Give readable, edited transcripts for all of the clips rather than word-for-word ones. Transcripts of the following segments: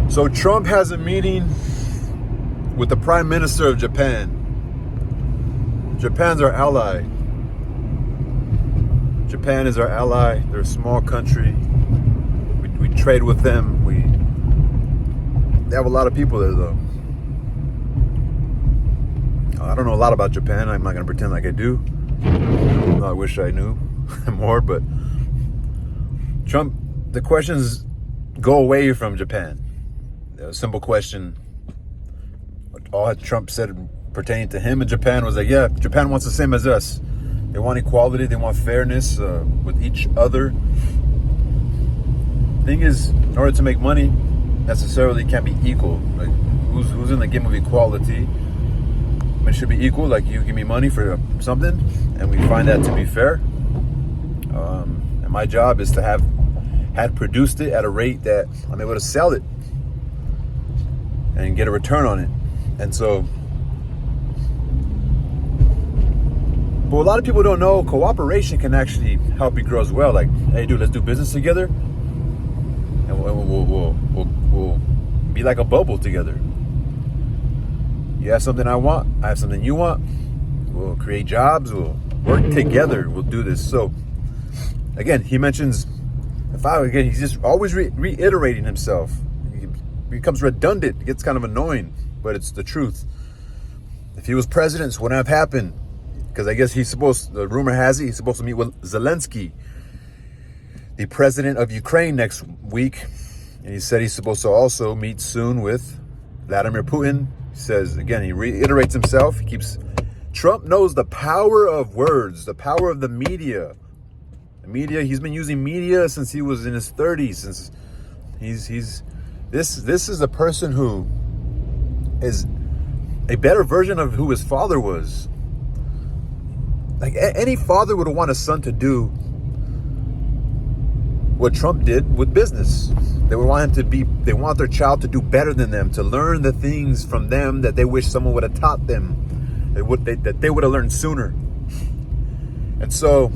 So Trump has a meeting with the Prime Minister of Japan. Japan's our ally. Japan is our ally. They're a small country. We trade with them. They have a lot of people there, though. I don't know a lot about Japan. I'm not going to pretend like I do. I wish I knew more, but Trump, the questions go away from Japan. A simple question. All Trump said pertaining to him and Japan was like, yeah, Japan wants the same as us. They want equality. They want fairness with each other. Thing is, in order to make money, necessarily can't be equal. Like, who's in the game of equality? It should be equal. Like, you give me money for something, and we find that to be fair. And my job is to had produced it at a rate that I'm able to sell it and get a return on it. And so, but a lot of people don't know cooperation can actually help you grow as well. Like, hey, dude, let's do business together, and we'll be like a bubble together. You have something I want, I have something you want. We'll create jobs. We'll work together. We'll do this. So, again, he mentions. He's just always reiterating himself. He becomes redundant. It gets kind of annoying, but it's the truth. If he was president, this wouldn't have happened. Because I guess the rumor has it, he's supposed to meet with Zelensky, the president of Ukraine, next week. And he said he's supposed to also meet soon with Vladimir Putin. He says, again, he reiterates himself. Trump knows the power of words, the power of the media. Media, he's been using media since he was in his 30s. Since this is a person who is a better version of who his father was. Like, any father would want a son to do what Trump did with business. They would want they want their child to do better than them, to learn the things from them that they wish someone would have taught them, that they would have learned sooner. And so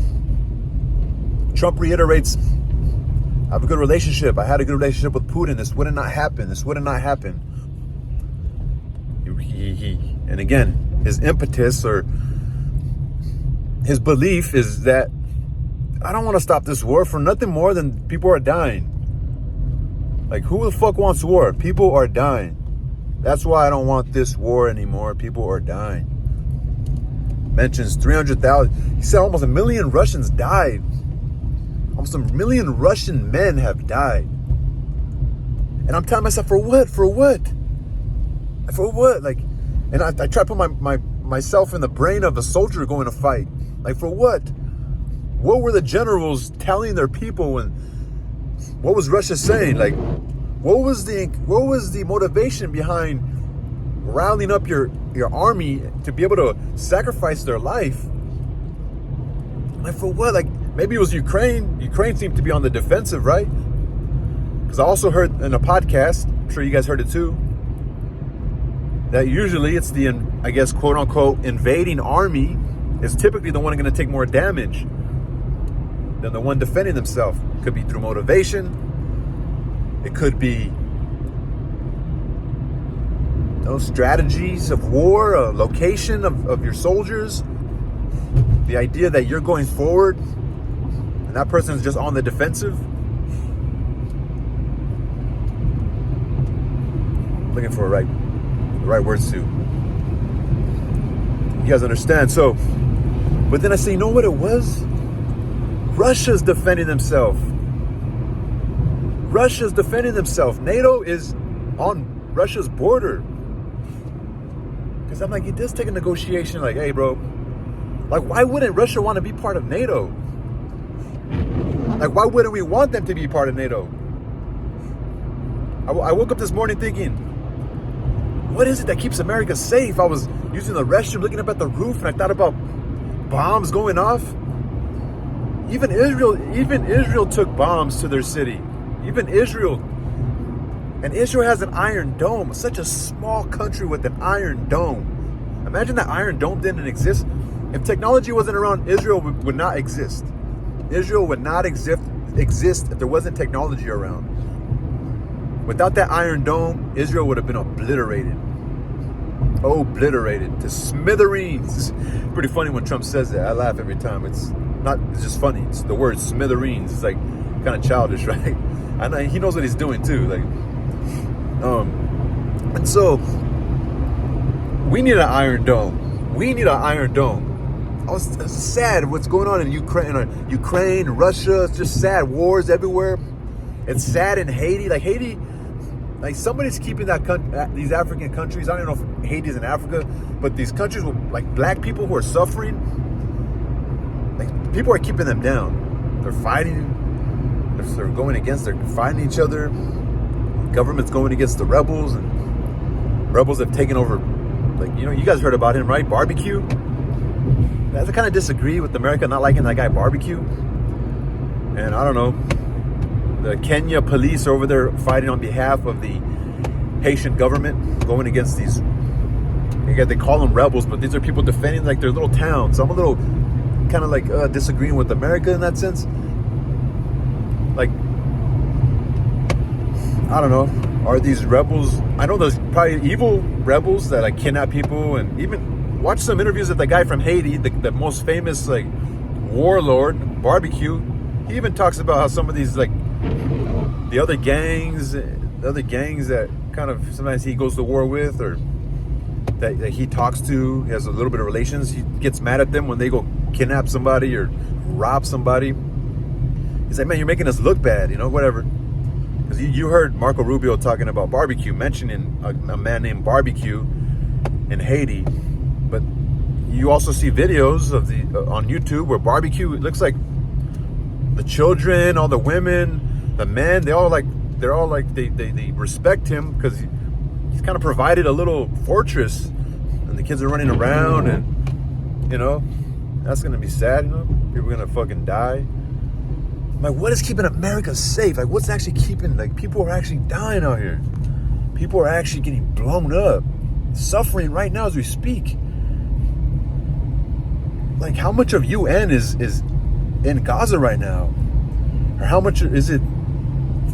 Trump reiterates, I have a good relationship. I had a good relationship with Putin. This would not happen. This would not happen. And again, his impetus or his belief is that I don't want to stop this war for nothing more than people are dying. Like, who the fuck wants war? People are dying. That's why I don't want this war anymore. People are dying. Mentions 300,000. He said almost 1 million Russians died. Almost 1 million Russian men have died. And I'm telling myself, for what? For what? For what? Like, and I try to put myself in the brain of a soldier going to fight. Like, for what? What were the generals telling their people when? What was Russia saying? Like, what was the motivation behind rounding up your army to be able to sacrifice their life? Like, for what? Like, maybe it was Ukraine. Ukraine seemed to be on the defensive, right? Because I also heard in a podcast, I'm sure you guys heard it too, that usually it's the, I guess, quote unquote, invading army is typically the one going to take more damage than the one defending themselves. It could be through motivation. It could be those strategies of war, a location of your soldiers. The idea that you're going forward and that person is just on the defensive. Looking for the right words to. You guys understand? So, but then I say, you know what it was? Russia's defending themselves. Russia's defending themselves. NATO is on Russia's border. Because I'm like, it does take a negotiation. Like, hey, bro, like, why wouldn't Russia want to be part of NATO? Like, why wouldn't we want them to be part of NATO? I woke up this morning thinking, what is it that keeps America safe? I was using the restroom, looking up at the roof, and I thought about bombs going off. Even Israel took bombs to their city. Even Israel. And Israel has an iron dome. Such a small country with an iron dome. Imagine that iron dome didn't exist. If technology wasn't around, Israel would not exist. Israel would not exist if there wasn't technology around. Without that Iron Dome, Israel would have been obliterated. Obliterated to smithereens. Pretty funny when Trump says that. I laugh every time. It's just funny. It's the word smithereens. It's like kind of childish, right? I know he knows what he's doing too. Like, and so we need an Iron Dome. We need an Iron Dome. I was sad what's going on in Ukraine, Russia. It's just sad. Wars everywhere. It's sad in Haiti. Like Haiti, like somebody's keeping these African countries. I don't know if Haiti's in Africa, but these countries with like black people who are suffering, like people are keeping them down. They're fighting. They're going against. They're fighting each other. Government's going against the rebels, and rebels have taken over. Like, you know, you guys heard about him, right? Barbecue. I kind of disagree with America not liking that guy Barbecue. And I don't know, the Kenya police are over there fighting on behalf of the Haitian government, going against these, they call them rebels, but these are people defending like their little town. So I'm a little kind of like disagreeing with America in that sense. Like, I don't know, are these rebels, I know there's probably evil rebels that like kidnap people, and even watch some interviews with the guy from Haiti, the most famous like warlord, Barbecue. He even talks about how some of these like the other gangs that kind of sometimes he goes to war with, or that he talks to, he has a little bit of relations, he gets mad at them when they go kidnap somebody or rob somebody. He's like, man, you're making us look bad, you know, whatever. Because you heard Marco Rubio talking about Barbecue, mentioning a man named Barbecue in Haiti. But you also see videos of on YouTube where Barbecue, it looks like the children, all the women, the men, they respect him because he's kind of provided a little fortress, and the kids are running around, and you know, that's gonna be sad. You know, people are gonna fucking die. Like, what is keeping America safe? Like, what's actually keeping, like, people are actually dying out here. People are actually getting blown up, suffering right now as we speak. Like, how much of UN is in Gaza right now? Or how much is it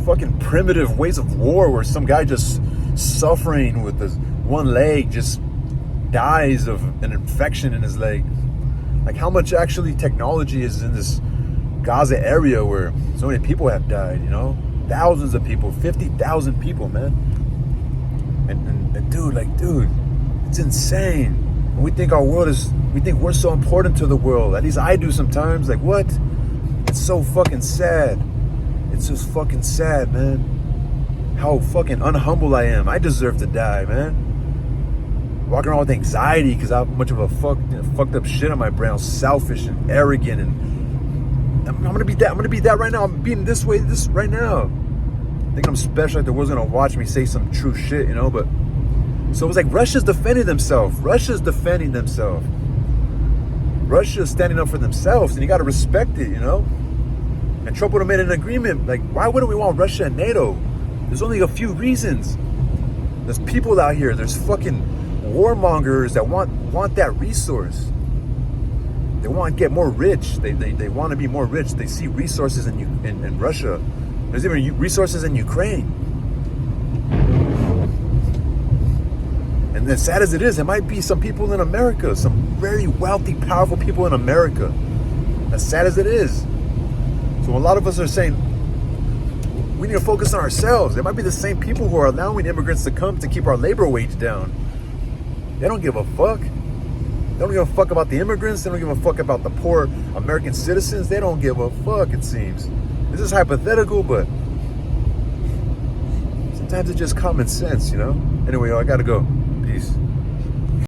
fucking primitive ways of war where some guy just suffering with his one leg just dies of an infection in his leg? Like, how much actually technology is in this Gaza area where so many people have died, you know? Thousands of people, 50,000 people, man. And dude, it's insane. And we think we think we're so important to the world. At least I do sometimes. Like, what? It's so fucking sad. It's just fucking sad, man. How fucking unhumble I am. I deserve to die, man. Walking around with anxiety because I have much of a fucked up shit on my brain. I'm selfish and arrogant, and I'm gonna be that. I'm gonna be that right now. I'm being this way, this right now. Thinking I'm special, like the world's gonna watch me say some true shit, you know. But so it was like Russia's defending themselves. Russia's standing up for themselves, and you gotta respect it, you know. And Trump would have made an agreement. Like, why wouldn't we want Russia and NATO? There's only a few reasons. There's people out here. There's fucking warmongers that want that resource. They want to get more rich. They want to be more rich. They see resources in Russia. There's even resources in Ukraine. And as sad as it is, there might be some people in America, some very wealthy, powerful people in America. As sad as it is. So a lot of us are saying, we need to focus on ourselves. There might be the same people who are allowing immigrants to come to keep our labor wage down. They don't give a fuck. They don't give a fuck about the immigrants. They don't give a fuck about the poor American citizens. They don't give a fuck, it seems. This is hypothetical, but sometimes it's just common sense, you know? Anyway, I gotta go. Peace.